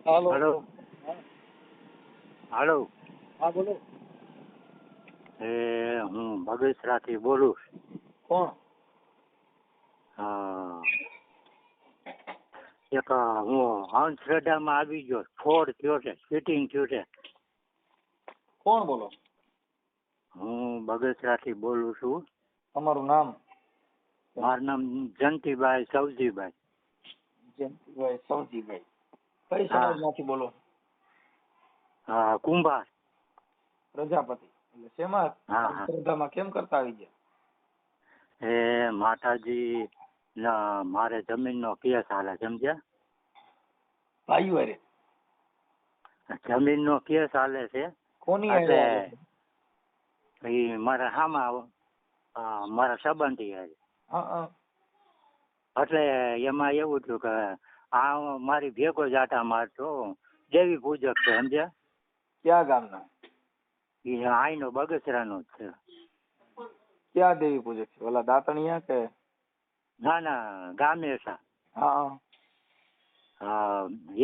હાલો. હાલો હાલો. હા બોલો. એ હું બગસરાથી બોલું. કોણ? એક હું અંધશ્રદ્ધામાં આવી ગયો. ફ્રોડ થયો છે, ચીટિંગ થયું છે. કોણ બોલો? હું બગસરાથી બોલું છું. તમારું નામ? મારું નામ જયંતિભાઈ સવજીભાઈ. જયંતિભાઈ સવજીભાઈ. કઈ હા. સમાજમાંથી બોલો? કુંભાર. પ્રજાપતિ. એટલે શેમાં હા, હા. શ્રદ્ધામાં કેમ કરતા આવી ગયા? એ માતાજી મારે જમીનનો કેસ હાલે, સમજ્યા? ભાઈ વારે જમીનનો કેસ હાલે છે. કોની એટલે હારે? એ મારા હામાં મારા સંબંધી હારે. હા. એટલે એમાં એવું થયું કે આ મારી ભેગો જ આટા મારતો દેવી પૂજક છે, સમજ્યા? ક્યાં ગામના? એ આઈનો બગસરાનો જ છે. ક્યાં દેવી પૂજક છે? ઓલા દાતણિયા કે? ના ના, ગામે છે. હા.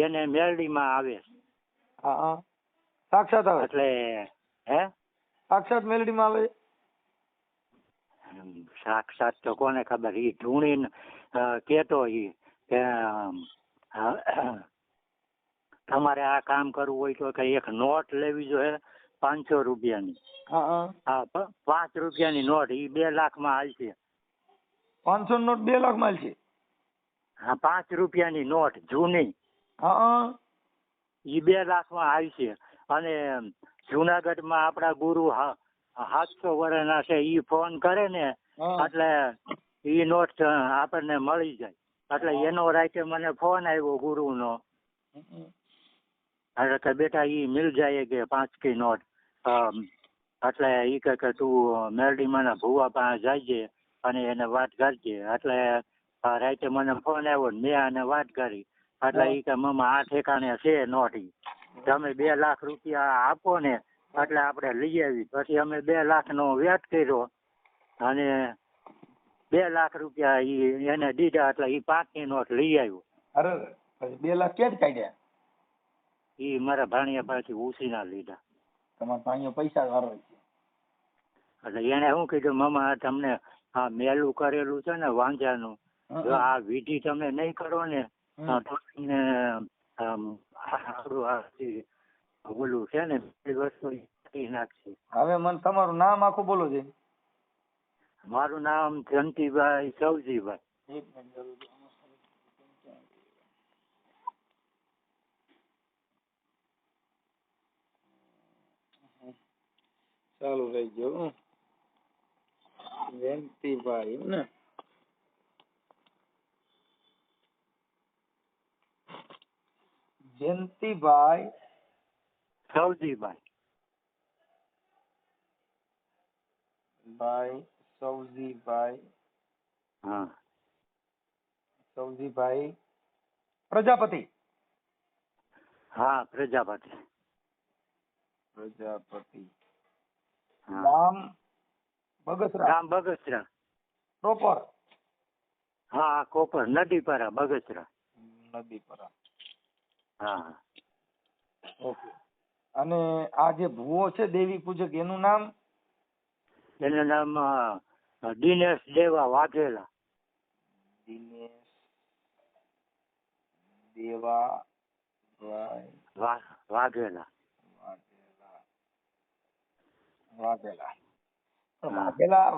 એને મેરડીમાં આવે. હા. સાક્ષાત આવે? એટલે હે સાક્ષાત મેલડીમાં આવે? સાક્ષાત તો કોને ખબર. એ ધૂણીને કેતો ઈ કે તમારે આ કામ કરવું હોય તો કે એક નોટ લેવી જોઈએ 500 રૂપિયાની. હા. 5 રૂપિયાની નોટ એ 2 લાખમાં હાલશે. 500 નોટ 2 લાખ માં છે? હા, 5 રૂપિયાની નોટ જૂની. હા. એ 2 લાખમાં આવશે. અને જુનાગઢમાં આપણા ગુરુ 700 વર્ષના છે. એ ફોન કરે ને એટલે એ નોટ આપણને મળી જાય. એટલે એનો રાતે મને ફોન આવ્યો ગુરુનો. એટલે કે બેટા એ મિલ જાય કે 5 की નોટ. એટલે એ કે તું મેરડીમાં ભુવા પાસે જાય અને એને વાત કરજે. એટલે રાતે મને ફોન આવ્યો ને મેં આને વાત કરી. એટલે એ કે મમ્મા આ ઠેકાણે છે નોટ. તમે 2 લાખ રૂપિયા આપો ને એટલે આપણે લઈ આવી. પછી અમે 2 લાખનો વ્યાજ કર્યો અને 2 લાખ રૂપિયા એને દીધા. એટલે એ 5 ની નોટ લઈ આવ્યો. અરે 2 લાખ ક્યાં કાઢ્યા? એ મારા ભાણિયા પાસેથી ઉછીના લીધા. તમારા ભાઈઓ પૈસા વાળો છે. એટલે એને શું કીધું, મમ્મા તમને આ મેલું કરેલું છે ને વાંજાનું, જો આ વિધિ તમે નહીં કરો ને તો તમને ઓલું છે ને વસ્તુ નાખશે. હવે મને તમારું નામ આખું બોલો છે. મારું નામ જયંતિભાઈ સવજીભાઈ. ચાલુ રહી ગયો. જયંતિભાઈ ને જયંતિભાઈ સવજીભાઈ. સવજીભાઈ. હા. સવજીભાઈ પ્રજાપતિ. હા, પ્રજાપતિ. ગામ બગસરા. ગામ બગસરા. પ્રોપર? હા, કોપર નદીપરા બગસરા. નદીપરા. હા. ઓકે. અને આ જે ભુવો છે દેવી પૂજક, એનું નામ? એનું નામ દિનેશ દેવા વાઘેલા. દિનેશ દેવા વાઘેલા.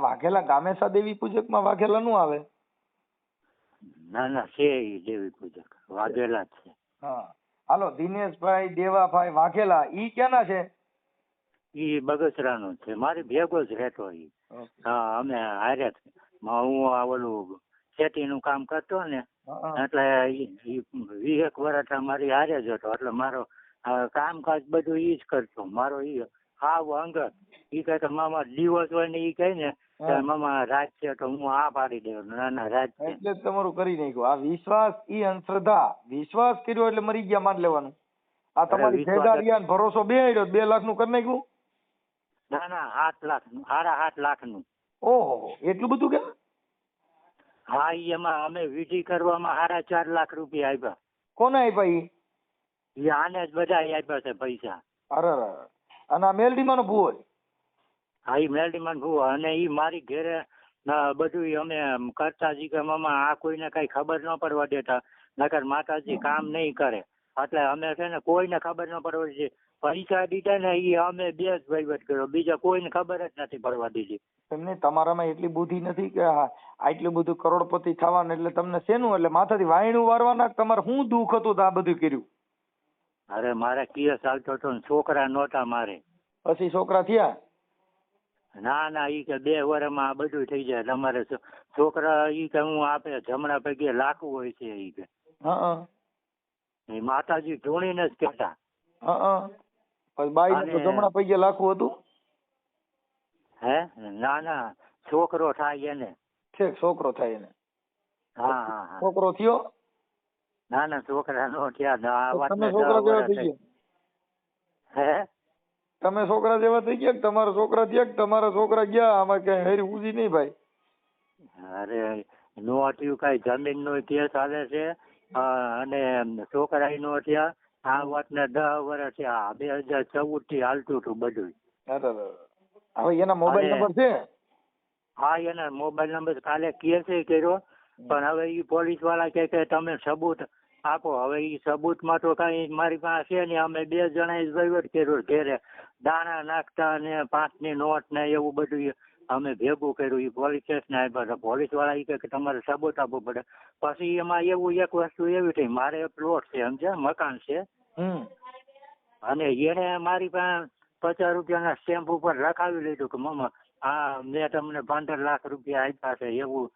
વાઘેલા ગામેસા દેવી પૂજક માં વાઘેલા નું આવે? ના ના, છે એ દેવી પૂજક વાઘેલા જ છે. હા. હાલો, દિનેશભાઈ દેવાભાઈ વાઘેલા ઈ ક્યાંના છે? ઈ બગસરાનો છે. મારી ભેગો જ રહેતો ઈ. હા, અમે હારે હું ઓલું ખેતીનું કામ કરતો ને એટલે 20 વર્ષ મારી હારે જ હતો. એટલે મારો કામકાજ બધું ઈ જ કરતો. મારો ઈ હાવ અંગત. ઈ કહે કે મામા દિવસ હોય ને ઈ કહે ને મામા રાત છે તો હું આ પાડી દઉં. ના ના, રાત છે. એટલે જ તમારું કરી નાખ્યું. આ વિશ્વાસ ઈ અંધશ્રદ્ધા. વિશ્વાસ કર્યો એટલે મરી ગયા માન લેવાનું. આ તમારી ભેગારિયા ને ભરોસો બેહાડ્યો 2 લાખ નું કરી નાખ્યું? ના ના, 7 લાખ નું, 7.5 લાખનું. ઓહો, એટલું બધું કે? હા, એમાં અમે વિધિ કરવામાં 4.5 લાખ રૂપિયા આપ્યા. કોને આપ્યા ઈ? એ આને જ બધા આપ્યા છે પૈસા. અરે અને આ મેલડીમાં નો ભૂવો છે? હા, એ મેલડીમાં ભૂવો. અને એ મારી ઘેરે બધું અમે કરતા જી કે મામા આ કોઈને કઈ ખબર ન પડવા દેતા, નકર માતાજી કામ નહીં કરે. એટલે અમે છે ને કોઈને ખબર ન પડવા દીધી. પૈસા દીધા ને એ અમે બે જ વહીવટ કર્યો, બીજા કોઈને ખબર જ નથી પડવા દીધી. એમને તમારામાં એટલી બુદ્ધિ નથી કે આટલું બધું કરોડપતિ થવાનું એટલે તમને શેનું એટલે માથાથી વાયણું વારવાના તમારે શું દુઃખ હતું તો આ બધું કર્યું? અરે મારે કેસ ચાલતો હતો ને છોકરા નહોતા મારે. પછી છોકરા થયા? ના ના, ઈ કે 2 વર્ષમાં આ બધું થઈ જાય. તમારે છોકરા ઈ કે હું આપે જમણા પગે લાખું હોય છે ઈ કે. એ માતાજી ધૂણીને જ કહેતા. પછી બાઈ તો જમણા પૈયે લાખું હતું? હે ના ના, છોકરો થાય એને. ઠીક, છોકરો થાય એને. હા હા. છોકરો થયો? ના ના, છોકરા નો થયા. આ વાત તમે છોકરા જેવા થઈ ગયા? હે તમે છોકરા જેવા થઈ ગયા? તમારા છોકરા થયા? તમારા છોકરા ગયા? આમાં કઈ હેરી ઉજી નહીં ભાઈ. અરે નો થયું, કઈ જમીન નો કેસ ચાલે છે અને છોકરા નો થયા. આ વાત ને 10 વર્ષ થયા. 2014 થી હાલતું હતું બધું. હવે એના મોબાઈલ નંબર છે? હા, એના મોબાઈલ નંબર કાલે કેસ કર્યો, પણ હવે ઈ પોલીસ વાળા કે તમે સબૂત આપો. હવે ઈ સબૂત માં તો કઈ મારી પાસે છે ને. અમે 2 જણા વહીવટ કર્યો ઘેરે, દાણા નાખતા ને 5 ની નોટ ને એવું બધું અમે ભેગું કર્યું. ઈ પોલીસ સ્ટેશન આવ્યા. પોલીસ વાળા ઈ કે તમારે સબૂત આપવું પડે. પછી એમાં એવું એક વસ્તુ એવી થઈ, મારે પ્લોટ છે સમજ્યા, મકાન છે, અને એને મારી પાસે 50 રૂપિયાના સ્ટેમ્પ ઉપર લખાવી લીધું કે મામા આ મેં તમને 15 લાખ રૂપિયા આપ્યા છે એવું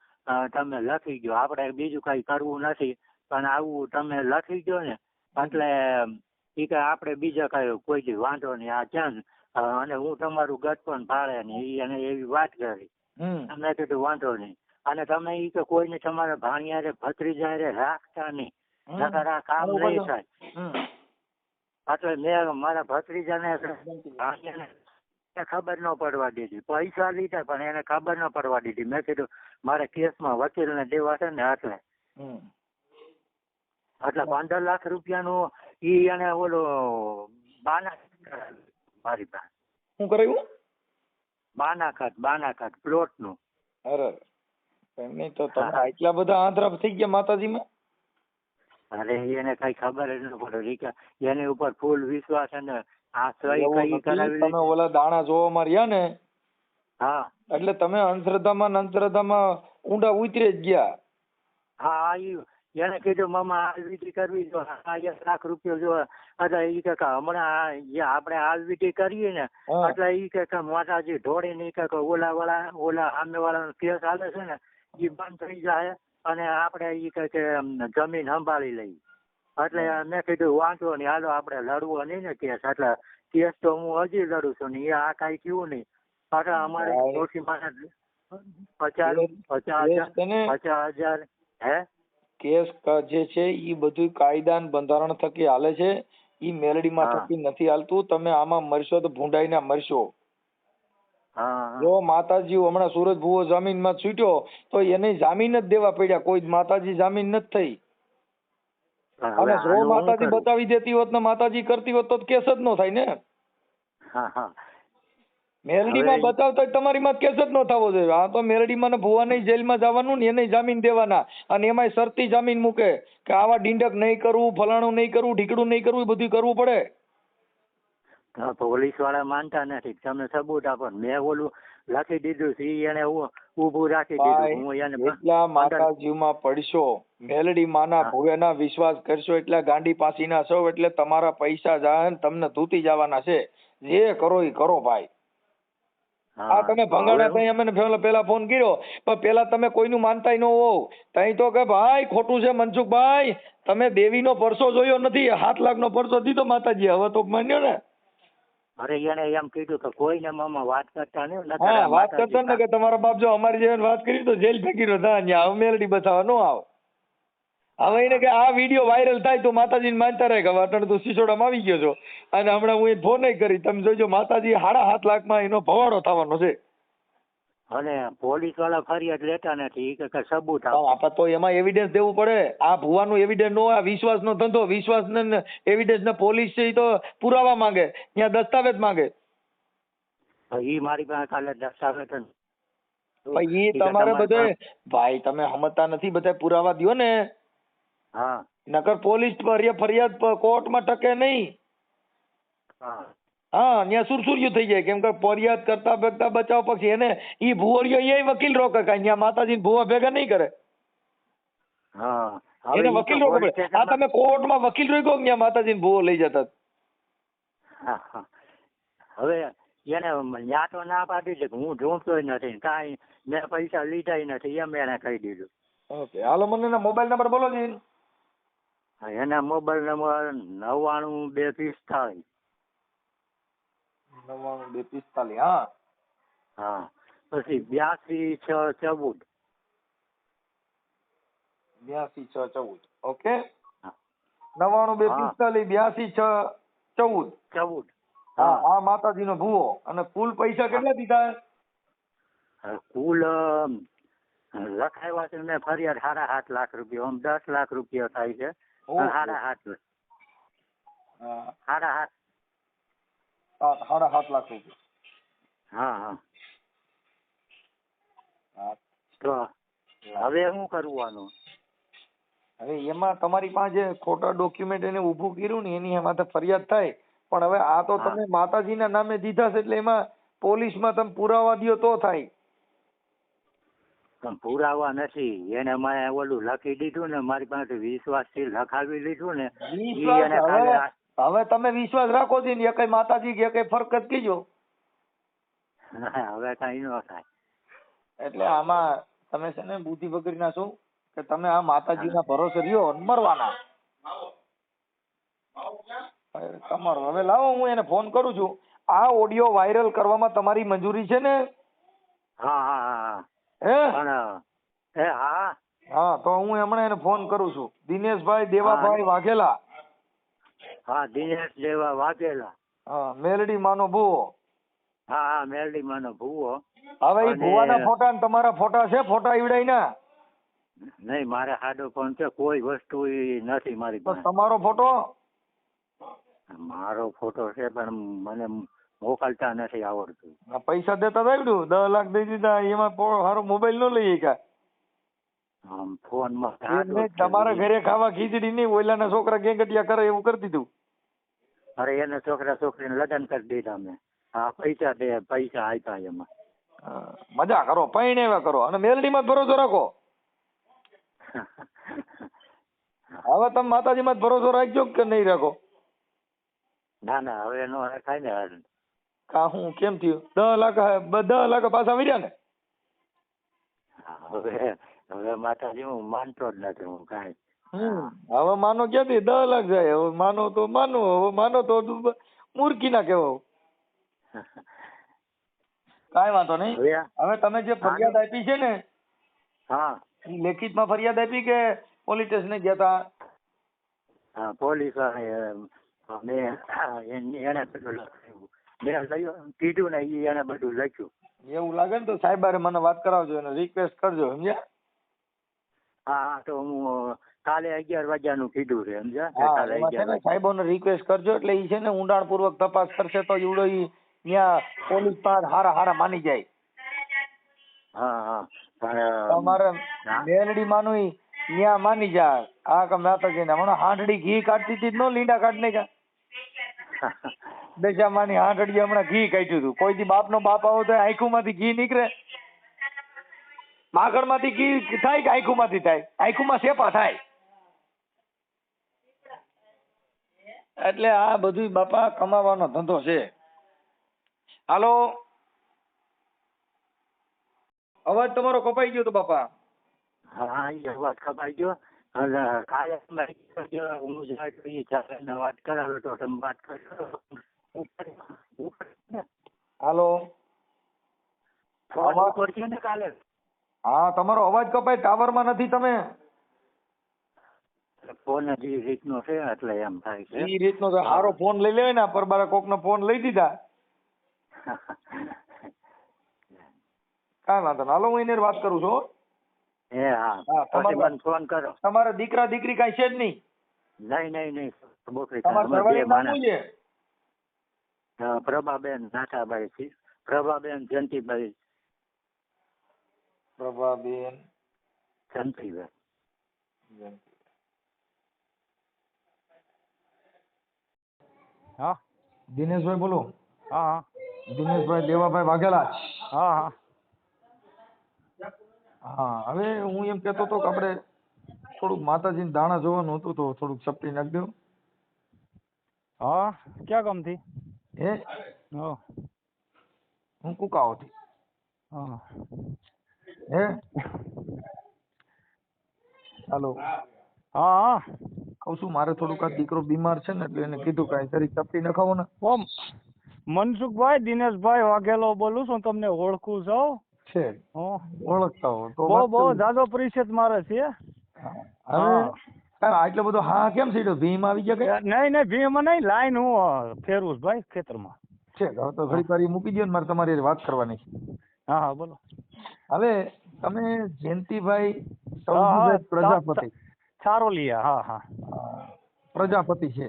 તમે લખી ગયો. આપણે બીજું કઈ કરવું નથી, પણ આવું તમે લખી ગયો ને એટલે ઈ કે આપણે બીજા કઈ કોઈ વાંધો નહીં. આ ક્યાં અને હું તમારું ગટપણ ભાડે ને એને એવી વાત કરી. મેં કીધું વાંધો નહીં. અને તમે ઈ કે કોઈને તમારા ભાણિયારે ભત્રીજારે રાખતા નહીં, નકર આ કામ નહીં થાય. એટલે મેં મારા ભત્રીજાને ખબર ન પડવા દીધી. પૈસા લીધા પણ એને ખબર ન પડવા દીધી. મેં કીધું મારે કેસમાં વકીલને દેવા છે ને એટલે 15 લાખ રૂપિયાનું ઈ એને ઓલો બાના મારી પાસે. શું કરાયું? બાનાખાત પ્લોટ નું. અરે એમ નહીં તો તમે આટલા બધા આંધળા થઈ ગયા માતાજીમાં? અરે એને કઈ ખબર જ ન પડે. એની ઉપર ફૂલ વિશ્વાસ અને આ સહી કઈ કરાવી. તમે ઓલા દાણા જોવામાં રહ્યા ને, હા, એટલે તમે અંધશ્રદ્ધામાં ઊંડા ઉતરી જ ગયા. હા, એને કીધું મામા આ વિધિ કરવી જો, 1 લાખ રૂપિયા જો. એટલે ઈ કે હમણાં આપણે આ વિધિ કરીએ ને એટલે ઈ કે માતાજી ઢોળી નહીં કે ઓલા સામે વાળાનો કેસ હાલે છે ને એ બંધ થઈ જાય અને આપણે ઈ કે જમીન સંભાળી લઈએ. એટલે મેં કીધું વાંધો નહીં, હાલો આપણે લડવો નહીં ને કેસ. એટલે કેસ તો હું હજી લડું છું ને, આ કઈ થયું નહીં. એટલે અમારે મોટી માણસ 50,000 હે કેસ જે છે ઈ બધું કાયદા બંધારણ થકી હાલે છે. ઈ મેલડીમાં થકી નથી હાલતું. તમે આમાં મરશો તો ભૂંડાઈને મરશો. જો માતાજી હમણાં સુરજ ભુવો જામીનમાં છૂટ્યો તો એને જામીન જ દેવા પડ્યા. કોઈ માતાજી જામીન નથી થઈ. અને જો માતાજી બતાવી દેતી હોત ને માતાજી કરતી હોત તો કેસ જ ન થાય ને. મેલડીમાં બતાવતા તમારી માં કેસ જ ન થવો જોઈએ. આ તો મેલડીમાં ને ભુવાને જેલમાં જવાનું ને એને જામીન દેવાના, અને એમાંય શરતી જામીન મૂકે કે આવા ડીંડક નહીં કરવું, ફલાણું નહીં કરવું, ઢીકડું નહીં કરવું, એ બધું કરવું પડે. પોલીસ વાળા માનતા નથી. તમે સબૂત આપો. મેં ઓલું લખી દીધું છે એને ઉભું રાખી દીધું. હું એને એટલા માતાજીમાં પડશો, મેલડી માના ભુવેના વિશ્વાસ કરશો, એટલા ગાંડી પાસીના છો એટલે તમારા પૈસા જાય તમને ધૂતી જવાના છે. જે કરો એ કરો ભાઈ. આ તમે ભંગાણા તઈ અમે પેલા ફોન કર્યો, પણ પેલા તમે કોઈનું માનતા ન હોવ. તઈ તો કે ભાઈ ખોટું છે મનસુખભાઈ, તમે દેવીનો પરસો જોયો નથી, 7 લાખનો પરસો દીધો માતાજી. હવે તો માન્યો ને. અરે એને એમ કીધું કે કોઈને મામા વાત કરતા નહીં. હા, વાત કરતા ને કે તમારા બાપ જો અમારી જેવી વાત કરી તો જેલ ફેંકી નો ત્યાં મેલડી બતાવવા ન આવ. હવે એને કે આ વિડીયો વાયરલ થાય તો માતાજીને માનતા રહે કે અટણ તો સિસોડામાં આવી ગયો છો. અને હમણાં હું ફોન કરી, તમે જોજો માતાજી 7.5 લાખમાં એનો ભવાડો થવાનો છે. અને પોલીસ વાળા ફરિયાદ લેતા નથી ઈ કે સબૂત પણ આપો. આપણે તો એમાં એવિડન્સ દેવું પડે. આ ભુવાનું એવિડન્સ નો, આ વિશ્વાસનો ધંધો, વિશ્વાસ ને એવિડન્સ ને પોલીસ છે ઈ તો પુરાવા માંગે, ત્યાં દસ્તાવેજ માંગે. ઈ મારી પાસે કાલે દસ્તાવેજ જ પણ ઈ ઈ કે તમારે તમારે બધે ભાઈ તમે સમજતા નથી, બધા પુરાવા દ્યો ને, હા નકર પોલીસ ફરિયાદ કોર્ટમાં ટકે નહીં. હા હા, ત્યાં સુરસુર્યું થઈ જાય, કેમ કે ફરિયાદ કરતા ભગતા બચાવ પક્ષી એને ઈ ભુવરિયો એ વકીલ રોકે, કાંઈ ત્યાં માતાજી ભુવા ભેગા નહીં કરે. હા હવે એને ઈ તો વકીલ રોકવો પોલીસ પડે. આ સ્ટેશનમાં તમે કોર્ટમાં વકીલ રોક્યો કે ત્યાં માતાજી ભુવો લઈ જતા. હા, હા. હવે એને ન્યા તો ના પાડી છે કે હું ઢૂંઢતોય નથી કાંઈ, મેં પૈસા લીધા નથી એમ એને કહી દીધું. ઓકે, હાલો મને એના મોબાઈલ નંબર બોલો જી. એના મોબાઈલ નંબર 99 245. 99 245. હા હા પછી 82 6 14. 82 6 14. ઓકે, હા 99 245 82 6 14. 14. હા, હા આ માતાજીનો ભુવો. અને કુલ પૈસા કેટલા દીધા? કુલ લખાવ્યા છે મેં ફરિયાદ 7.5 લાખ રૂપિયા, આમ 10 લાખ રૂપિયા થાય છે. ઓહો. 7.5 હા, 7.5. 7.5 લાખ રૂપિયા. હા હા હા, તો હવે શું કરવાનું? હવે એમાં તમારી પાસે ખોટા ડોક્યુમેન્ટ એને ઊભું કર્યું ને એની એમાં તો ફરિયાદ થાય. પણ હવે આ તો હા તમે માતાજીના નામે દીધા છે એટલે એમાં પોલીસમાં તમે પુરાવા દ્યો તો થાય. પણ પુરાવા નથી, એને મેં ઓલું લખી દીધું ને, મારી પાસે વિશ્વાસથી લખાવી લીધું ને, ઈ વિશ્વાસ એને કાલે હવે તમે વિશ્વાસ રાખો છો ને એ કઈ માતાજી કે કઈ ફરક જ કીજો. હવે કઈ ન થાય. એટલે આમાં તમે છે ને બુદ્ધિ વગરના છો કે તમે આ માતાજીના ભરોસે રહ્યો ને મરવાના. તમારો હવે લાવો હું એને ફોન કરું છું. આ ઓડિયો વાયરલ કરવામાં તમારી મંજૂરી છે ને? હા હા હા હે? પણ હા હા, તો હું હમણાં એને ફોન કરું છું. દિનેશભાઈ દેવાભાઈ વાઘેલા. હા દિનેશ જેવા વાઘેલા. હા, મેલડી માનો ભુવો. હા હા મેલડી માનો ભૂવો. હવે એ અને ભુવાના ફોટા ને તમારા ફોટા છે? ફોટા ઈવડાઈ ના? નહીં, મારે સાદો ફોન છે, કોઈ વસ્તુ ઈ નથી મારી તો પાસે. તમારો ફોટો? મારો ફોટો છે પણ મને મોકલતા નથી આવડતું. પૈસા દેતા તો આવડ્યું, 10 લાખ દઈ દીધા, એમાં સારો મોબાઈલ ન લઈ ગયા. આમ ફોનમાં એમને તમારા ઘરે ખાવા ખીચડી નહીં, ઓઈલાના છોકરા ગેંગટિયા કરે એવું કરી દીધું. અરે એને છોકરા છોકરીને લગ્ન કરી દીધા મેં. હા પૈસા આપ્યા એમાં. મજા કરો, પૈણેવા કરો અને મેલડીમાં જ ભરોસો રાખો. હવે તમે માતાજીમાં જ ભરોસો રાખજો કે નહીં રાખો? ના ના હવે નો રખાય ને. કા હું કેમ થયું? 10 લાખ પાછા વીર્યા ને? હવે માતાજી હું માનતો જ નથી હું કાંઈ. હવે માનો ક્યાંથી 10 લાખ જાય? હવે માનો તો માનો, હવે માનો તો મૂર્ખી ના કહેવો. કાંઈ વાંધો નહીં. હવે તમે જે ફરિયાદ આપી છે ને, હા લેખિતમાં ફરિયાદ આપી કે પોલીસ સ્ટેશને ગયા હતા? હા પોલીસ એને બધું લખ્યું. મેં કીધું ને એને બધું લખ્યું. એવું લાગે ને તો સાહેબારે મને વાત કરાવજો, એને રિક્વેસ્ટ કરજો, સમજ્યા? હા હા તો હું કાલે 11 વાગ્યાનું કીધું છે, સમજ્યા? હા, કાલે એમાં છે 11 ને સાહેબોને રિક્વેસ્ટ કરજો એટલે ઈ છે ને ઊંડાણપૂર્વક તપાસ કરશે તો ઈવડો ઈ ત્યાં પોલીસ પાસે હારા માની જાય. હા હા પણ તમારે મેલડી માનું ઈ ત્યાં માની જાય. આ કે માતાજીને હમણાં હાંડડી ઘી કાઢતી હતી નો લીંડા કાઢ નાખ્યા. દશામાની હાંડડી હમણાં ઘી કાઢ્યું હતું. કોઈ દી બાપનો બાપ આવો તો આંખુમાંથી ઘી નીકળે? માગણમાંથી ઘી થાય કે આંખુમાંથી થાય? આંખુમાં સેપા થાય. એટલે આ બધું બાપા કમાવાનો ધંધો છે. હાલો, અવાજ તમારો કપાઈ ગયો તો બાપા. હા એ વાત કપાઈ ગયો. અને કાલે હું વાત કરાવ્યો તો તમે વાત કરશો. હાલો, ઉપર છે ને કાલે. હા, તમારો અવાજ કપાય, ટાવરમાં નથી તમે. ફોન જ એ રીતનો છે એટલે એમ થાય છે. એ રીતનો સારો ફોન લઈ લેવાય ને, પરબારા કોકનો ફોન લઈ દીધા. કાંઈ વાંધો નહીં. હાલો હું એને વાત કરું છું હો. એ હા હા, પછી તમારે- મને ફોન કરો. તમારા દીકરા દીકરી કાંઈ છે જ નહીં? નહીં બોકરી તમારા અમે બે ઘરવાળીનું નામ માણસ. શું છે? પ્રભાબેન નાથાભાઈ છે. પ્રભાબેન જયંતિભાઈ પ્રભાબેન જયંતિભાઈ. હા દિનેશભાઈ બોલો. હા હા દિનેશભાઈ દેવાભાઈ વાઘેલા. હા હા હા, હવે હું એમ કહેતો હતો કે આપણે થોડુંક માતાજીને દાણા જોવાનું હતું તો થોડુંક સપટી નાખી દો. હા ક્યાં કામથી? હે, હા હું કુકાઓથી. હા હે, હાલો. હા હા કહું છું મારે થોડુંક આ દીકરો બીમાર છે ને એટલે એને કીધું કાંઈ જરી સપટી નખાવો ને. ઓમ મનસુખભાઈ દિનેશભાઈ વાઘેલો બોલું છું, તમને ઓળખું છું. છે ઓળખતા હો તો બહુ વાત બહુ કરું. જાજો પરિચય મારે છે. હા. હવે આટલો બધો હા કેમ સીધો ભીમ આવી ગયા કે નહીં નહીં ભીમ નહીં, લાઈન હું ફેરવું છું ભાઈ ખેતરમાં. છે? હવે તો ઘડી વાર ઈ મૂકી દો ને, મારે તમારી હારે વાત કરવાની છે. હા હા બોલો. હવે તમે જયંતિભાઈ હા હા સૌજીભાઈ પ્રજાપતિ ચારોલિયા. હા હા પ્રજાપતિ છે.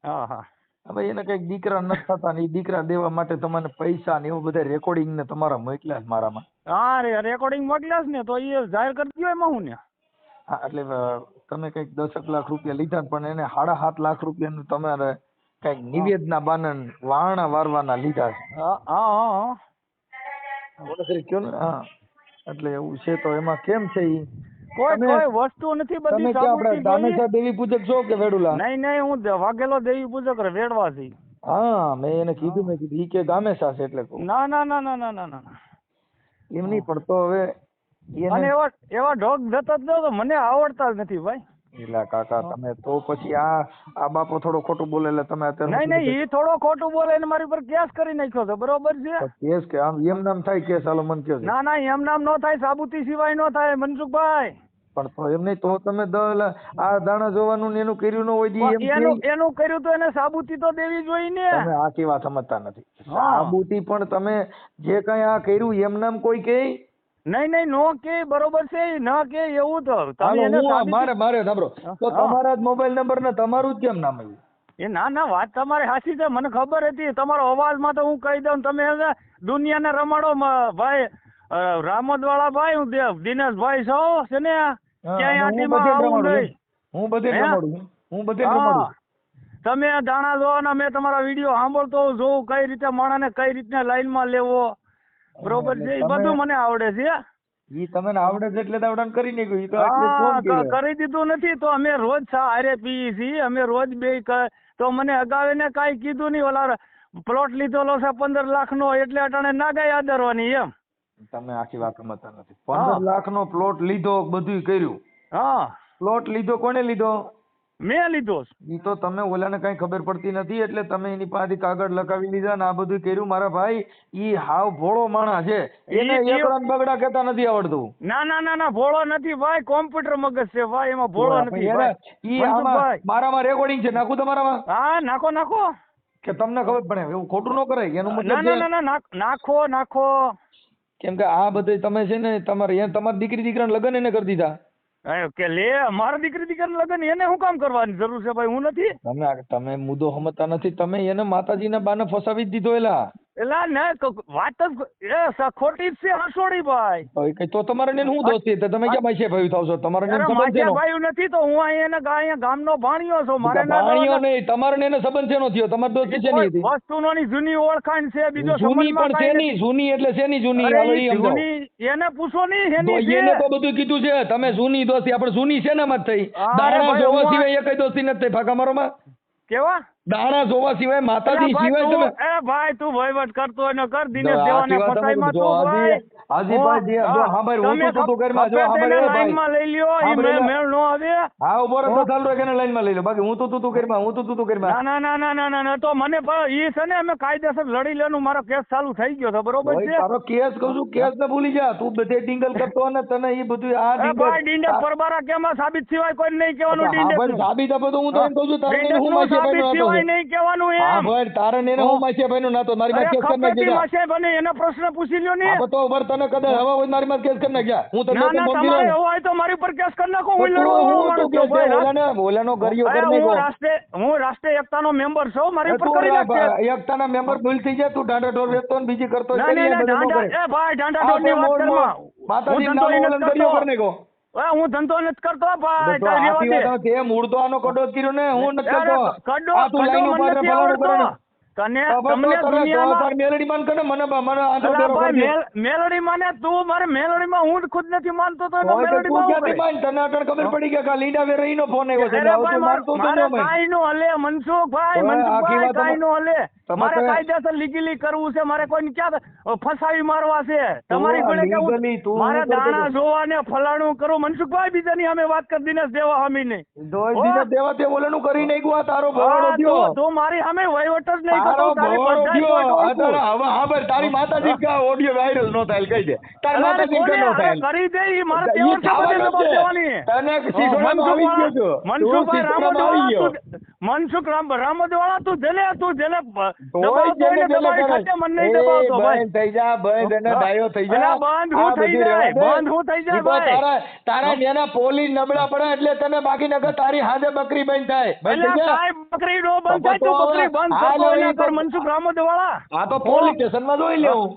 હા હા હવે એને કઈક દીકરા નથી થતા ને એ દીકરા દેવા માટે તમને પૈસા ને એવું બધા રેકોર્ડિંગ ને તમારા મોકલ્યા છે મારામાં. હા રેકોર્ડિંગ મોકલ્યા છે ને તો એ જાહેર કરી દો એમાં હું ને. હા, એટલે તમે કઈક 10 લાખ રૂપિયા લીધા પણ એને 7.5 લાખ રૂપિયાનું તમારે કઈક નિવેદના બાનન વારણા વારવાના લીધા છે. હા હા હા મને જરી કયો ને. હા, એટલે એવું છે તો એમાં કેમ છે ઈ? કોઈ તમે- કોઈ વસ્તુ નથી, તમે બધી ક્યાં આપણે સાબુતી દાનેસર દેવી પૂજક છો કે વેડુલા? નહીં નહીં હું વાઘેલો દેવી પૂજક વેડવાથી. હા, મેં એને કીધું, મેં કીધું ઈ કે ગામેસા છે એટલે કહું. ના ના ના ના ના ના ના. એમ નહીં પણ તો હવે અને એને એવા ઢોક જતા જ તો મને આવડતા જ નથી ભાઈ. એલા કાકા તમે તો પછી આ બાપો થોડો ખોટું બોલે એટલે તમે અત્યારે નહીં નહીં એ થોડો ખોટું બોલે એને મારી પર કેસ કરી નાખ્યો છે, બરોબર છે? કેસ કે આમ એમ નામ થાય કેસ? હાલો મને કહો. ના ના એમ નામ નો થાય, સાબુતી સિવાય નો થાય મનસુખભાઈ. પણ તો એમ નહીં તો તમે આ દાણા જોવાનું ને એનું કર્યું ન હોય દી એમ એનું કે એનું કર્યું તો એને સાબુતી તો દેવી જોઈએ ને. તમે આખી વાત સમજતા નથી. હા. સાબુતી પણ તમે જે કઈ આ કર્યું એમ નામ કોઈ કે નહીં નહીં નો કે બરોબર છે, ન કે એવું તો તમે હાલો એને હું સાબિતી- મારે સાંભળો તો હા. તમારા જ મોબાઈલ નંબર ને તમારું જ કેમ નામ આવ્યું? એ ના ના વાત તમારી સાચી છે, મને ખબર હતી. તમારો અવાજમાં તો હું કહી દઉં, તમે હવે દુનિયાને રમાડો ભાઈ. રામોદ વાળા ભાઈ હું દિનેશભાઈ છો છે ને, ક્યાંય અને હું આટીમાં બધે આવું રમાડું નહીં. છું. હું બધે હે? રમાડું છું. હું બધે હા. રમાડું. તમે દાણા જોવાના, મેં તમારા વિડીયો સાંભળતો હોઉં, જોઉં કઈ રીતે માણસને કઈ રીતના લાઈનમાં લેવો, બરોબર છે, એ તમે- બધું મને આવડે છે. ઈ તમને આવડે છે એટલે દાવડાને કરી નાખ્યું. ઈ તો આટલે ફોન હા કર્યો. કરી દીધું નથી તો અમે રોજ હારે પીએ છીએ, અમે રોજ બે તો મને અગાવે ને કાંઈ કીધું નહીં. ઓલા પ્લોટ લીધેલો છે 15 લાખનો એટલે અટાણે ના ગઈ આદરવાની એમ. તમે આખી વાત સમજતા નથી. 15 લાખનો પ્લોટ લીધો, બધું કર્યું. હા પ્લોટ લીધો કોને લીધો? મેં લીધો છે. ઈ તો તમે ઓલાને કઈ ખબર પડતી નથી એટલે તમે એની પાસેથી કાગળ લગાવી લીધા ને આ બધું કર્યું. મારા ભાઈ ઈ હાવ ભોળો માણસ છે, એને ઈ- એકડા ને બગડા કહેતા નથી આવડતું. ના ના ના ના ભોળો નથી ભાઈ, કોમ્પ્યુટર મગજ છે ભાઈ, એમાં ભોળો નથી એને- ભાઈ. ઈ આમાં મનસુખભાઈ. મારામાં રેકોર્ડિંગ છે, નાખું તમારામાં હા નાખો નાખો. કે તમને ખબર પડે? એવું ખોટું ન કરાય. એનું ના મતલબ ના છે ના ના નાખો નાખો. કેમ કે આ બધે તમે છે ને તમારી દીકરી દીકરાને લગ્ન એને કરી દીધા. કે લે મારા દીકરાને લગન એને શું કામ કરવાની જરૂર છે ભાઈ? હું નથી. તમે મુદ્દો સમજતા નથી. તમે એને માતાજીના બાને ફસાવી જ દીધો. એલા ને વાત જ ખોટી જ છે હસોડી ભાઈ. તો તમારે એને શું દોસ્તી? તમે ક્યાં માસે ભાઈ થાવ છો? તમારે એને અરે સંબંધ માથે શેનો? ભાઈ નથી તો હું અહીંયા ગામનો ભાણિયો છું. મારે ના ભાણિયો જવાના. નહીં, તમારે ને એને સંબંધ શેનો થયો? તમારી દોસ્તી શેની હતી? વસ્તુનોની જૂની ઓળખાણ છે, બીજો જૂની સંબંધમાં પણ કાંઈ શેની? નથી. જૂની એટલે શેની જૂની? અરે હાલો ઈ ઈ સમજાવો. જૂની એને પૂછો નહીં તો એની એને છે. તો બધું કીધું છે. તમે જૂની દોસ્તી, આપણે જૂની શેનામાં જ થઈ? અરે દાણા ભાઈ, જોવા હું- સિવાય એકય દોસ્તી નથી થઈ. ફાંકા મારોમાં કેવા? દાણા જોવા સિવાય માતાજી સિવાય તમે ભાઈ તું વહીવટ કરતો હોય ને કર. જો દિનેશ આખી દેવાને વાત તમે ફસાઈમાં જો તું ભાઈ. હાજીભાઈ જો સાંભળ, હું તમે તું ઘરમાં જો ખપે સાંભળ તેને એ ભાઈ. લાઈનમાં લઈ લ્યો, ઈ સાંભળ, મેળ નો આવે. હા ઉભો રહો તો ચાલો કે લાઈનમાં લઈ લો. બાકી હું તું ઘરમાં, હું તું ઘરમાં. ના ના ના ના ના ના તો મને પણ ઈ છે ને અમે કાયદેસર લડી લેવાનું. મારો કેસ ચાલુ થઈ ગયો છે, બરોબર ભાઈ, છે? તારો કેસ કહું છું, કેસ ને ભૂલી જા. તું બધે ડિંગલ કરતો અને તને એ બધું આ એ ભાઈ ડીંડક પરબારા કેમાં સાબિત સિવાય કોઈ નહીં કહેવાનું. હા, પણ ડીંડક સાબિત આપે તો હું તો એમ કહું છું તારે એને હું ડીંડકનું માસી સાબિત ભાઈનો હતો સિવાય કોઈ નહીં કહેવાનું હા એમ. ભાઈ તારે ને એને હું માસીભાઈ નું નાતો મારી માં કેસ કરી નાખજે જા. માસે બને એનો પ્રશ્ન પૂછી લ્યો ને. હા તો ઉભર તને કદાચ હવા હોય મારી માં કેસ કરી નાખજા. હું તને ના કેમ ના બોલી તમારે રહ્યો? એવું હોય તો મારી ઉપર કેસ કરી નાખો. હું તું લડવા હું વાળો તું છું કે ભાઈ. ઓલાનો ગરિયો અરે કરી નાખો. હું રાષ્ટ્રીય એકતાનો મેમ્બર છું. મારી ઉપર તું કરી નાખ. એકતાના મેમ્બર ભૂલ થઈ જાય તું ઢાંઢા ઢોર વેચતો ને બીજી કરતો ના ના ઢાંઢા એ ભાઈ ઢાંઢા ઢોરની વાત કરમાં. માતાજી હું નામ ધંધો ઓલન નથી ગરિયો કરતો. કરી નાખો. હું ધંધો નથી કરતો ભાઈ. તો તારી આથી રહેવા દે. વાત તે મૂળ તો આનો કડો જ કર્યો ને હું નથી અરે કરતો. કડો આ તું લાઈન ઉપર મને નથી ફલાણું કરે ને. આવડતો. તને તો તમને તારે દુનિયામાં મેલડી માન કરે મને આંધળો અલા બેરો ભાઈ કરજે. મેલોડી માને તું મારે મેલોડીમાં હું ખુદ નથી માનતો તો એમાં હોય તો તું મેલોડીમાં ક્યાંથી માન? તને અટણ ખબર પડી કે લીડા વેરાઈનો ફોન આવ્યો છે. અરે હવે ભાઈ તું માનતો તો મારે ન માન. કાંઈ નો હલે મનસુખભાઈ હવે આખી મનસુખભાઈ વાત કાંઈ નો હલે. તમે મારે તો- કાયદેસર લીગલી કરવું છે. મારે કોઈને ક્યાં ફસાવી મારવા છે તમારી તું જોડે કેવું legally તું મારે હું કરતો દાણા હતો? જોવા ને ફલાણું કરું. મનસુખભાઈ બીજાની અમે વાત કરી દિનેશ દેવા હમી નહીં. દોય દિને દેવા તે ઓલાનું કરી નાખ્યું. આ તારો ભવાડો થયો. તું મારી સામે વહીવટ જ નહીં તારો કરતો. તારી ભવાડો બધાય થયો. વહીવટ અત્યારે ઓળખું. હવે હા ભાઈ તારી માતાજી કા ઓડિયો વાયરલ નો થાય કહી દે. તારી અરે માતાજી કોને? કે નો અરે થાય. કરી દે ઈ મારે ઈ તેવડ છે બધે થવાનું દબાવ છે. દેવાની. તને શીખવાડવામાં આવી ગયો છો. મનસુખભાઈ તું શીખવાડવામાં આવી ગયો. મનસુખ રામોદવાળા તું જેને તોય દબાવતો હોય ને જેને દબાવી કરે. ખાતે મને નહીં એ દબાવતો ભાઈ. બંધ થઈ જા બંધ એને ડાયો થઈ જા. અલા બંધ હું આ થઈ બધું જાય, રહેવા દે. બંધ હું થઈ જાય ઈ તો ભાઈ. તારા નેના પોલીસ નબળા પડે એટલે તને બાકી નકર તારી હાથે બકરી બંધ થાય. બંધ થઈ અલા જા. કાંઈ બકરી નો બંધ થાય તો તું હવે બકરી બંધ હાલ કરતો હવે એના ઈ તો- કર મનસુખ રામોદવાળા. આ તો પોલીસ સ્ટેશનમાં જોઈ લેવું.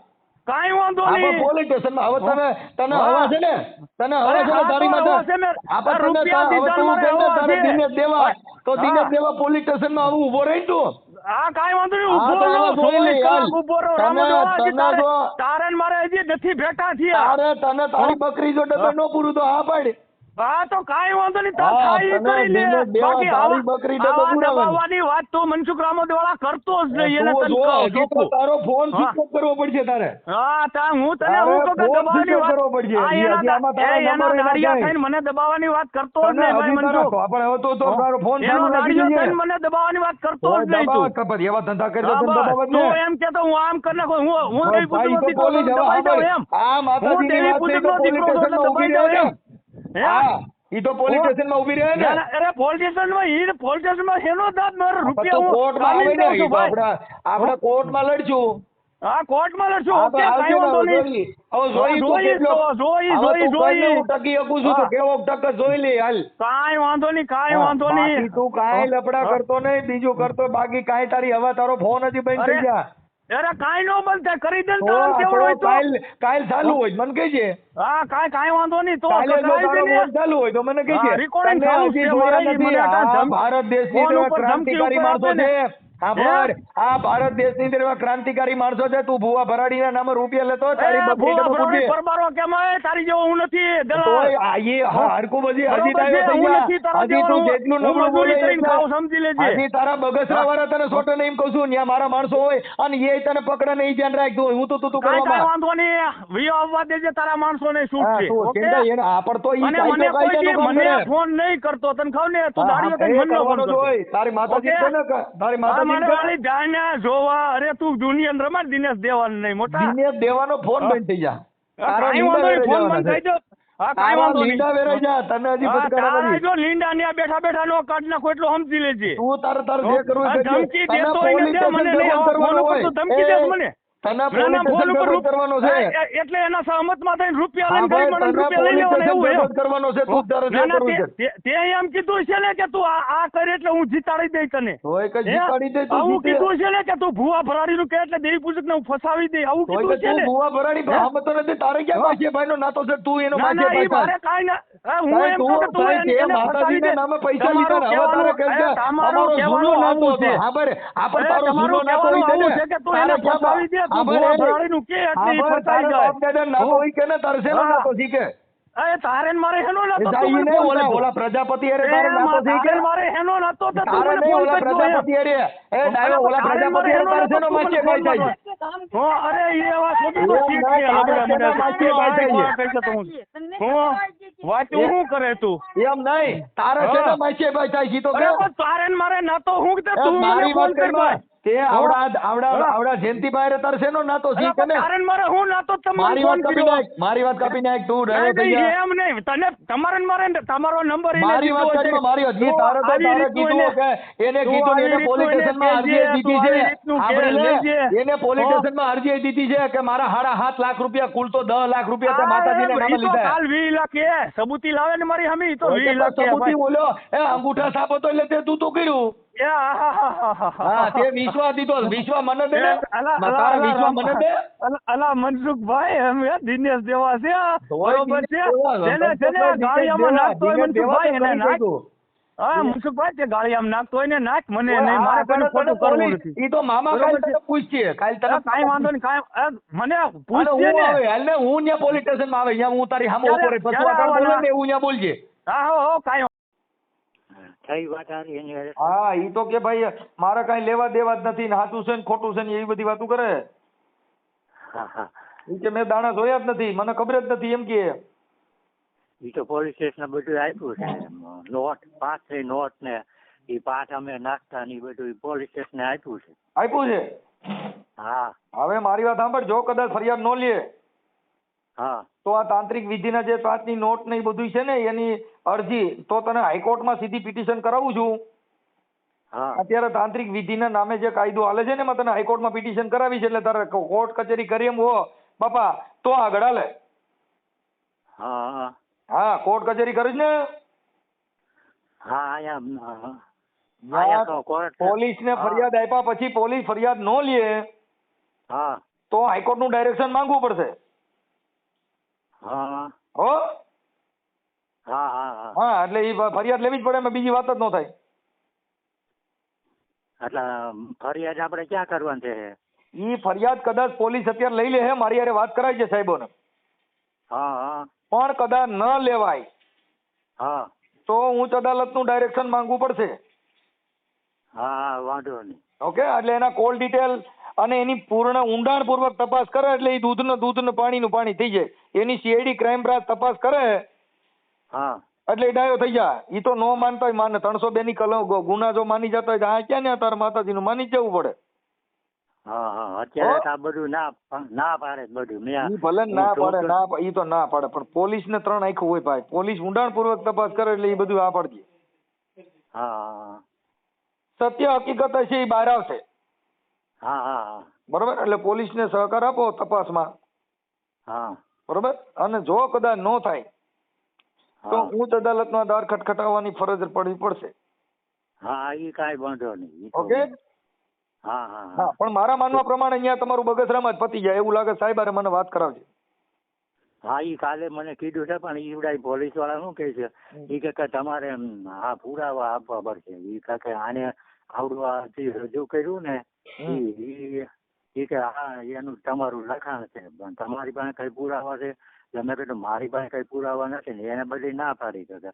કાંઈ વાંધો આપણે નહીં. પોલીસ સ્ટેશનમાં હવે તને હા. હવા છે ને તને હવા છે ને હા, તારી તો માથે હવા છે ને. આપણે આ તને રૂપિયા હવે દીધા તું મારે કહે ને હવા તારે છે. દિનેશ દેવા તો હા. દિનેશ દેવા પોલીસ સ્ટેશનમાં આવું ઊભો રહી તું. આ કાંઈ વાંધો નહીં. હા, ઊભો તો રહો. હવે જોઈ લે 24 હાલ. કલાક ઊભો રહો. તને- રામોદવાળા હજી તને જો- તારે ને મારે હજી નથી ભેટા થયા. તારે તને તારી બકરી જો ડબલ નો પૂરું તો હા પાડ. હા તો કાંઈ વાંધો નહીં. તાર હા, થાય ઈ તને કરી લે. દિનેશ દેવા બાકી તારી આવા- બકરી ડબ્બો આવા પુરાવાની. દબાવવાની વાત તો મનસુખ રામોદવાળા કરતો જ નહીં. એને તું તને જો, કહું હજી તો ચોખ્ખું. તારો ફોન હા. સ્વિચ ઓફ કરવો પડશે તારે. હા તા હું તને તારે હું કહું કે ફોન દબાવવાની સ્વિચ ઓફ વાત કરવો પડશે. આ હજી એના આમાં તારા એના નંબર એના દાડિયા જાય. થઈને મને દબાવવાની વાત કરતો જ તને નહીં ભાઈ હજી તારા મનસુખ. આપણે હવે તો તારો ફોન એનો ચાલુ દાડિયો નથી થઈને મને દબાવવાની વાત કરતો જ નહીં દબાવ તું. જ કપત એવા ધંધા કરતો હા, તને બસ. દબાવ જ ને. તું એમ કહેતો હું આમ કરી નાખું. હું દેવી ભાઈ પુત્રનો તો દીકરો પોલીસ હવે દબાઈ જાઉં હા એમ. ભાઈ. આ હું માતાજીની દેવી વાત થઈ તો પુત્રનો પોલીસ દીકરો સ્ટેશનમાં ઊભી દબાઈ રહે જાઉં ને. એમ. હા ઈ તો પોલીસ હો. સ્ટેશનમાં ઊભી રહે ને. ના, ના, અરે પોલીસ સ્ટેશનમાં એનો દાદ મારો પણ રૂપિયા તો હું કોર્ટમાં આવે આલીને ને દઉં ઈ છું તો ભાઈ. આપણે કોર્ટમાં લડશું. હા કોર્ટમાં લડશું. હા, ઓકે તો કાંઈ આવશે ને, વાંધો હવે નહીં. જોઈ તું જોઈ કેટલો- તો, જોઈ, હવે જોઈ, તું કર ને, જોઈ. હું ટકી શકું છું તો હા. કેવો ટક જોઈ લે હાલ. કાંઈ વાંધો નહીં, કાંઈ હા, વાંધો બાકી નહીં. તું કાંઈ લફડા હા. કરતો નહીં બીજું કરતો બાકી કાંઈ તારી હવે તારો ફોન હજી બંધ થઈ જા. અરે કાંઈ નો બંધ થાય. કરી દે ને તો તારા કેવડો હોય તો. કાલ ચાલુ હોય તો મને કહેજે. હા કાંઈ વાંધો નહીં. તો કાલે જો કરાવી તારો દે ને. ફોન ચાલુ હોય તો મને કહેજે. હા, recording તને ચાલુ હજી છે જોયા મારે. નથી. મને આ ધમ- ભારત દેશની ફોન અંદર ઉપર ક્રાંતિકારી ધમકી માણસો ઉપર છે. આપે હા બોલ. આ ભારત દેશની અંદર એવા ક્રાંતિકારી માણસો છે. તું ભુવા ભરાડીના નામે રૂપિયા લેતો હોય, તારી બકરી ભૂવા ડબ્બો ભરવાડી પૂછે. પરબારો કેમ આવે? તારી જેવો હું નથી દલાલ. તોય આ ઈ હરખું બધી હજી બરોબર છે, તારે થઈ હું જા. નથી તારા હજી જેવો. તું જેટલું હું નબળું મજૂરી બોલે કરીને એટલા- ખાઉં, સમજી લેજે. હજી તારા બગસરા વાળા તને સોટે નહીં એમ કહું છું. ત્યાં મારા માણસો હોય અને એ તને પકડે નહીં ધ્યાન રાખતું હું તો તું કાંઈ કરવામાં. વાંધો નહીં. વિયો આવવા દેજે. તારા માણસોને શું હા, છે? તું ઓકે? ચિંતા એને આ પણ તો ઈ અને મને કાયદો કાયદાનું કામ મને કરે. ફોન નહીં કરતો. તને ખબર ને તું હા, દાડીઓ હા, થઈને એ મને ફોન કરવાનો જ કરતો. હોય. તારી માતાજી ઓકે? છે ને તારી હા, માતાજી મને છે. વાળી જાણ્યા જોવા. અરે તું દુનિયા રમાડ દિનેશ દેવાનું નહીં મોટા. દિનેશ દેવાનો ફોન હા. બંધ થઈ જા. હા, તારા કાંઈ વાંધો નહીં. ફોન લીંડા બંધ થઈ જાઓ. હા કાંઈ તારા વાંધો નહીં. લીંડા વેરાઈ જા. તને હજી હા, ફટકારા તારા નથી. જો લીંડા ને બેઠા બેઠા નો કાઢ નાખો એટલું સમજી લેજે. તું તારે જે કરવું એ આ કરજે. ધમકી તને દેતો હોય ને પોલીસ દે. સ્ટેશન મને નહીં ભેગો આવા ફોન કરવાનો ઉપર હોય. તો ધમકી દે મને. તને ના, પોલીસ ના, ફોન સ્ટેશન ઉપર ભેગો કરવાનો છે. એટલે એના સહમતમાં થઈને રૂપિયા હા લઈને ભાઈ, ગરીબ માણસ તને રૂપિયા લઈ પોલીસ લેવાના સ્ટેશન એવું ભેગો જ કરવાનો છે. તું તારે જે ના, ના, કરવું છે. તે એમ કીધું છે ને કે તું આ કરે એટલે હું જીતાડી દઈ તને. તોય કઈ હે? જીતાડી દે તું આવું જીતે. કીધું છે ને કે તું ભૂવા ભરાડીનું કે એટલે દેવી પૂજક ને હું ફસાવી દઈ આવું તોય કીધું કે છે તું ને. ભુવા ભરાડી હે? આમ તો નથી. તારે ક્યાં માસીભાઈ નો નાતો છે? તું એનો ના ના ઈ માસીભાઈ મારે થાય. કાંઈ ના. હું સાહેબ, એમ કહું કે તું સાહેબ, એને માતાજીના ફસાવી દે. નામે પૈસા તમારું લીધા ને હવે તારે કહેવાનું- કહેજે, તમારું અમારો કહેવાનું જૂનો નાતો આવું હતો. છે. હા બરે, આ પણ અરે તારો જૂનો તમારું નાતો કહેવાનું હોય આવું છે છે ને. કે તું તારે એને ફસાવી દે. તું હા ભૂવા બરે, ભરાડીનું કે એટલે હા ઈ બરે, ફસાઈ તારો જાય. બાપ દાદા નાતો હોય કે ને તારે શેનો હા. નાતો શીખે? અરે તારે ને મારે હેનો નતો એ તું જાય મને ને ફોન ઓલા કરજો. ઓલા પ્રજાપતિ હારે તારે એ નાતો તારે શીખે? ને મારે હેનો નતો તો તું તારે મને નહીં ફોન ઓલા કરજો એમ. પ્રજાપતિ હારે. એ ડાયો ઓલા પ્રજાપતિ હારે તારે શેનો માસીભાઈ થાય છે? હો, અરે એ એવા છોકરી તો એમ ઠીક નહીં, છે, તારે લબડા શેનો મને. માસીભાઈ થાય છે? આ કહી છે તો હું. વાત શું કરે તું? એમ નહીં, તારે હા. શેનો માસીભાઈ થાય છે? ઈ તો અરે કે પણ તારે ને મારે નતો હું કે એ તું મને મારી ફોન વાત કર કરમાં. તે આવડા જયંતિભાઈ તાર શેનો નાતો છે તને કારણ મારે હું નાતો તમને મારી વાત ફોન કાપી કર્યો. નાખ મારી વાત કાપી નાખ તું નહીં, ડ્રાઈવર થઈ નહીં, જા એમ નહીં તને તમારે ને મારે ને તમારો નંબર એને મારી વાત દીધો કાઢમાં છે. મારી વાત તું તારે તો આવી તારે રીતનું કીધું એને- કે એને તું કીધું ને આવી એને પોલીસ રીતનું સ્ટેશનમાં એને અરજી દીધી તું આવી છે રીતનું સાંભળી લે લેજે. એને પોલીસ હો. સ્ટેશનમાં અરજી દીધી છે કે મારા 7.5 લાખ રૂપિયા કુલ તો 10 લાખ રૂપિયા તે માતાજીના નામે ઈ તો લીધા કાલ 20 લાખ એ સબૂતી લાવે ને મારી હમી તો 20 લાખ એ સબૂતી ભાઈ. બોલ્યો એ અંગૂઠા સાપ હતો એટલે તે તું કર્યું એ હા તે વિશ્વાસ દીધો વિશ્વાસ મને દે ને અલા, તારા અલા, વિશ્વાસ મને દે અલા મનસુખભાઈ અમે દિનેશ દેવા છે બરોબર છે દિનેશ જેને દેવા, ગાળિયામાં નાખતો હોય દિનેશ દેવા મનસુખભાઈ તો એને કરી નાખ. દીધું. હા મનસુખભાઈ તે ગાળિયામાં નાખતો હોય ને નાખ મને ઓય, નહીં મારે આ કોઈનું ખોટું કરવું પોલીસ, નથી. ઈ તો મામા બરોબર કાલ છે. તને પૂછશે કાલ તને કાંઈ વાંધો નહીં મને અને પૂછજે હું ને. આવે હાલ ને હું ત્યાં પોલીસ સ્ટેશનમાં આવે અહીંયા હું તારી સામે ક્યારે- ઉભો રહી પછી ક્યારે આગળ બોલે આવવાના? ને એવું ત્યાં બોલજે હા હો કાંઈ થઈ વાત હારી એની હારે. હા ઈ તો કે ભાઈ મારે કાંઈ લેવા દેવા જ નથી ને સાચું છે ને ખોટું છે ને એવી બધી વાતો કરે હા હા ઈ કે મેં દાણા જોયા જ નથી મને ખબર જ નથી એમ કે ઈ તો પોલીસ સ્ટેશન બધું આપ્યું છે નોટ 5 નોટ ને ઈ પાછ અમે નાખતા ને ઈ બધું પોલીસ સ્ટેશને આપ્યું છે. આપ્યું છે હા હવે મારી વાત સાંભળ જો કદાચ ફરિયાદ ન લે હા તો આ તાંત્રિક વિધિના જે 5ની નોટ ને એ બધું છે ને એની અરજી તો તને હાઈકોર્ટમાં સીધી પિટિશન કરાવું છું હા અત્યારે તાંત્રિક વિધિના નામે જે કાયદો હાલે છે ને એમાં તને હાઈકોર્ટમાં પિટિશન કરાવી છે એટલે તારે કોર્ટ કચેરી કરી એમ હો બાપા તો આગળ હાલે હા હા કોર્ટ કચેરી કરીશ ને હા અહીંયા તો કોર્ટ પોલીસને ફરિયાદ આપ્યા પછી પોલીસ ફરિયાદ ન લે હા તો હાઈકોર્ટનું ડાયરેક્શન માંગવું પડશે હા હો હા હા હા એટલે એ ફરિયાદ લેવી જ પડે એમાં બીજી વાત જ ન થાય એટલે ફરિયાદ આપણે ક્યાં કરવાની છે? ઈ ફરિયાદ કદાચ પોલીસ અત્યારે લઈ લે હે મારી હારે વાત કરાય છે સાહેબોને હા હા પણ કદાચ ન લેવાય હા તો ઉચ્ચ અદાલતનું ડાયરેક્શન માંગવું પડશે હા વાંધો નહીં. ઓકે એટલે એના કોલ ડિટેલ અને એની પૂર્ણ ઊંડાણપૂર્વક તપાસ કરે એટલે એ દૂધ ને પાણીનું પાણી થઈ જાય એની સીઆઈડી ક્રાઇમ બ્રાન્ચ તપાસ કરે હા એટલે એ ડાયો થઈ જાય ઈ તો નો માનતા હોય માને 302 ની કલમ ગુના જો માની જતા હોય તો આ ક્યાં ને તાર માતાજીનું માની જ જવું પડે હા હા અત્યારે તો આ બધું ના પાડે જ બધું ઈ ભલે ના પાડે ઈ તો ના પાડે પણ પોલીસ ને 3 આંખો હોય ભાઈ પોલીસ ઊંડાણપૂર્વક તપાસ કરે એટલે એ બધું આ પાડજે હા સત્ય હકીકત હશે એ બહાર આવશે હા હા બરોબર એટલે પોલીસને સહકાર આપો તપાસમાં હા બરોબર અને જો કદાચ ન થાય તો ઉચ્ચ અદાલતમાં દ્વાર ખટખટાવવાની ફરજ પડવી પડશે હા ઈ કાંઈ વાંધો નહીં. ઓકે હા હા હા પણ મારા માનવા પ્રમાણે અહીંયા તમારું બગસરામાં જ પતી જાય એવું લાગે સાહેબ હારે મને વાત કરાવજે હા ઈ કાલે મને કીધું છે પણ ઈ પોલીસ વાળા શું કહે છે ઈ કે તમારે આ પુરાવા આપવા પડશે. ઈ કે આને આવડું આ જે રજૂ કર્યું ને ઈ કે હા એનું તમારું લખાણ છે પણ તમારી પાસે કઈ પુરાવા છે? એટલે મેં કીધું મારી પાસે કઈ પુરાવા નથી ને એને બધી ના પાડી કે હવે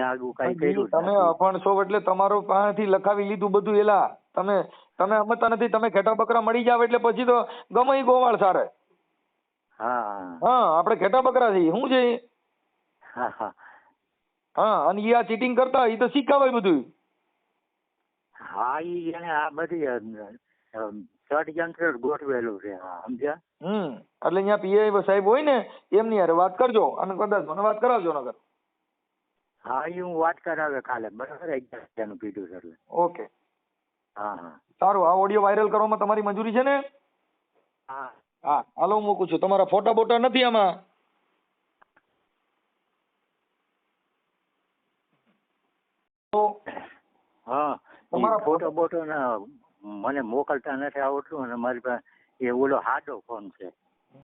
આગળ કઈ કર્યું તમે અભણ છો એટલે તમારો પાસેથી લખાવી લીધું બધું એલા તમે સમજતા નથી તમે ઘેટા બકરા મળી જાવ એટલે પછી તો ગમે ઈ ગોવાળ સારે હા હા આપણે ઘેટા બકરા છીએ શું છે હા હા હા અને ઈ આ ચીટિંગ કરતા ઈ તો શીખાવાય બધું હા ઈ એને આ બધી ષડયંત્ર ગોઠવેલું છે સમજ્યા? એટલે અહીંયા પીઆઈ સાહેબ હોય ને એમની હારે વાત કરજો અને કદાચ મને વાત કરાવજો નગર. હા ઈ હું વાત કરાવે કાલે બરાબર 11 નું કીધું છે એટલે. ઓકે હા હા સારું આ ઓડિયો વાયરલ કરવામાં તમારી મંજૂરી છે ને? હા હા હાલો હું મૂકું છું તમારા ફોટા બોટા નથી આમાં? હા તમારા ફોટો બોટો ના મને મોકલતા નથી આવડતું અને મારી પાસે એ ઓલો હાડો ફોન છે